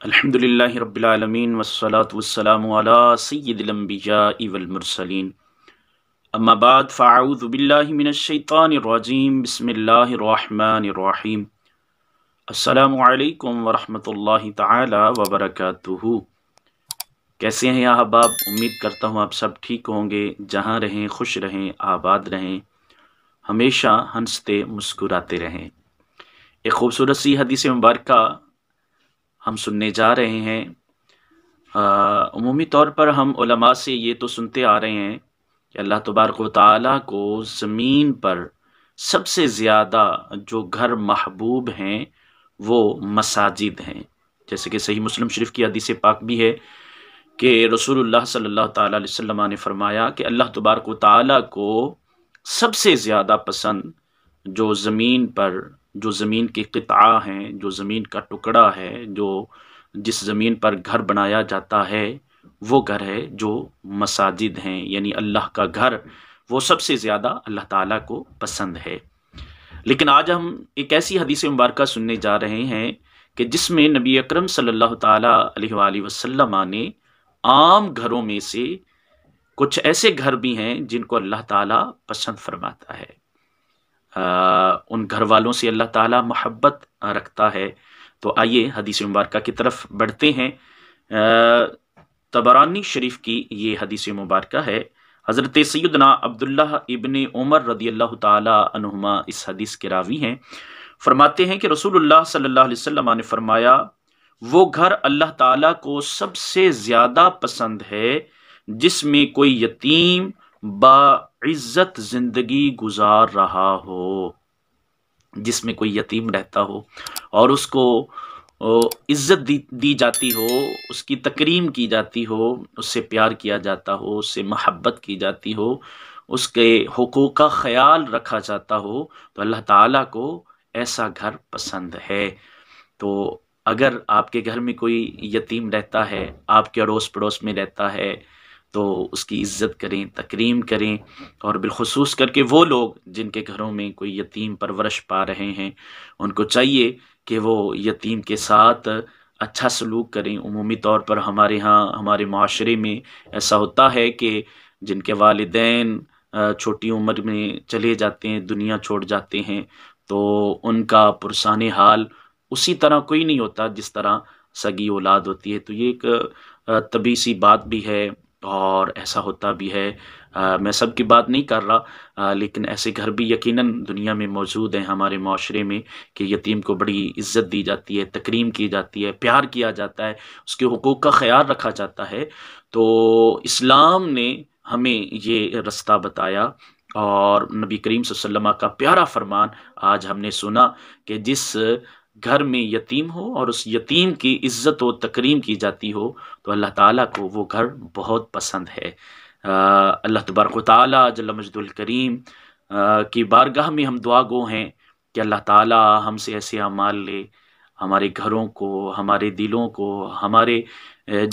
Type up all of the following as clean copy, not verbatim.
الحمدللہ رب العالمین والصلاة والسلام علی سید الانبیاء والمرسلین اما بعد فاعوذ باللہ من الشیطان الرجیم بسم اللہ الرحمن الرحیم السلام علیکم ورحمۃ اللہ تعالی وبرکاتہ۔ کیسے ہیں احباب؟ امید کرتا ہوں آپ سب ٹھیک ہوں گے، جہاں رہیں خوش رہیں، آباد رہیں، ہمیشہ ہنستے مسکراتے رہیں۔ ایک خوبصورت سی حدیث مبارکہ ہم سننے جا رہے ہیں۔ عمومی طور پر ہم علماء سے یہ تو سنتے آ رہے ہیں کہ اللہ تبارک و تعالیٰ کو زمین پر سب سے زیادہ جو گھر محبوب ہیں وہ مساجد ہیں، جیسے کہ صحیح مسلم شریف کی حدیث پاک بھی ہے کہ رسول اللہ صلی اللہ تعالیٰ علیہ وسلم نے فرمایا کہ اللہ تبارک و تعالیٰ کو سب سے زیادہ پسند جو زمین پر جو زمین کے قطعہ ہیں، جو زمین کا ٹکڑا ہے، جو جس زمین پر گھر بنایا جاتا ہے وہ گھر ہے جو مساجد ہیں، یعنی اللہ کا گھر وہ سب سے زیادہ اللہ تعالیٰ کو پسند ہے۔ لیکن آج ہم ایک ایسی حدیث مبارکہ سننے جا رہے ہیں کہ جس میں نبی اکرم صلی اللہ تعالیٰ علیہ وآلہ وسلم نے عام گھروں میں سے کچھ ایسے گھر بھی ہیں جن کو اللہ تعالیٰ پسند فرماتا ہے، ان گھر والوں سے اللہ تعالیٰ محبت رکھتا ہے۔ تو آئیے حدیث مبارکہ کی طرف بڑھتے ہیں۔ طبرانی شریف کی یہ حدیث مبارکہ ہے۔ حضرت سیدنا عبداللہ ابن عمر رضی اللہ تعالی عنہما اس حدیث کے راوی ہیں۔ فرماتے ہیں کہ رسول اللہ صلی اللہ علیہ وسلم نے فرمایا، وہ گھر اللہ تعالیٰ کو سب سے زیادہ پسند ہے جس میں کوئی یتیم باعزت زندگی گزار رہا ہو، جس میں کوئی یتیم رہتا ہو اور اس کو عزت دی جاتی ہو، اس کی تکریم کی جاتی ہو، اس سے پیار کیا جاتا ہو، اس سے محبت کی جاتی ہو، اس کے حقوق کا خیال رکھا جاتا ہو، تو اللہ تعالیٰ کو ایسا گھر پسند ہے۔ تو اگر آپ کے گھر میں کوئی یتیم رہتا ہے، آپ کے اڑوس پڑوس میں رہتا ہے، تو اس کی عزت کریں، تکریم کریں، اور بالخصوص کر کے وہ لوگ جن کے گھروں میں کوئی یتیم پرورش پا رہے ہیں ان کو چاہیے کہ وہ یتیم کے ساتھ اچھا سلوک کریں۔ عمومی طور پر ہمارے ہاں ہمارے معاشرے میں ایسا ہوتا ہے کہ جن کے والدین چھوٹی عمر میں چلے جاتے ہیں، دنیا چھوڑ جاتے ہیں، تو ان کا پرسان حال اسی طرح کوئی نہیں ہوتا جس طرح سگی اولاد ہوتی ہے۔ تو یہ ایک طبیعی سی بات بھی ہے اور ایسا ہوتا بھی ہے۔ میں سب کی بات نہیں کر رہا، لیکن ایسے گھر بھی یقیناً دنیا میں موجود ہیں ہمارے معاشرے میں کہ یتیم کو بڑی عزت دی جاتی ہے، تکریم کی جاتی ہے، پیار کیا جاتا ہے، اس کے حقوق کا خیال رکھا جاتا ہے۔ تو اسلام نے ہمیں یہ رستہ بتایا، اور نبی کریم صلی اللہ علیہ وسلم کا پیارا فرمان آج ہم نے سنا کہ جس گھر میں یتیم ہو اور اس یتیم کی عزت و تکریم کی جاتی ہو تو اللہ تعالیٰ کو وہ گھر بہت پسند ہے۔ اللہ تبارک و تعالیٰ جل مجدہ الکریم کی بارگاہ میں ہم دعا گو ہیں کہ اللہ تعالیٰ ہم سے ایسے اعمال لے، ہمارے گھروں کو، ہمارے دلوں کو، ہمارے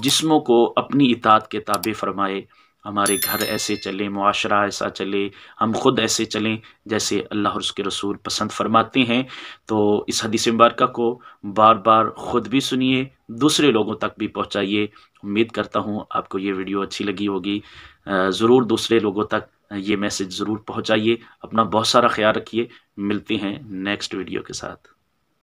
جسموں کو اپنی اطاعت کے تابع فرمائے، ہمارے گھر ایسے چلیں، معاشرہ ایسا چلے، ہم خود ایسے چلیں جیسے اللہ اور اس کے رسول پسند فرماتے ہیں۔ تو اس حدیث مبارکہ کو بار بار خود بھی سنیے، دوسرے لوگوں تک بھی پہنچائیے۔ امید کرتا ہوں آپ کو یہ ویڈیو اچھی لگی ہوگی، ضرور دوسرے لوگوں تک یہ میسج ضرور پہنچائیے۔ اپنا بہت سارا خیال رکھیے، ملتے ہیں نیکسٹ ویڈیو کے ساتھ۔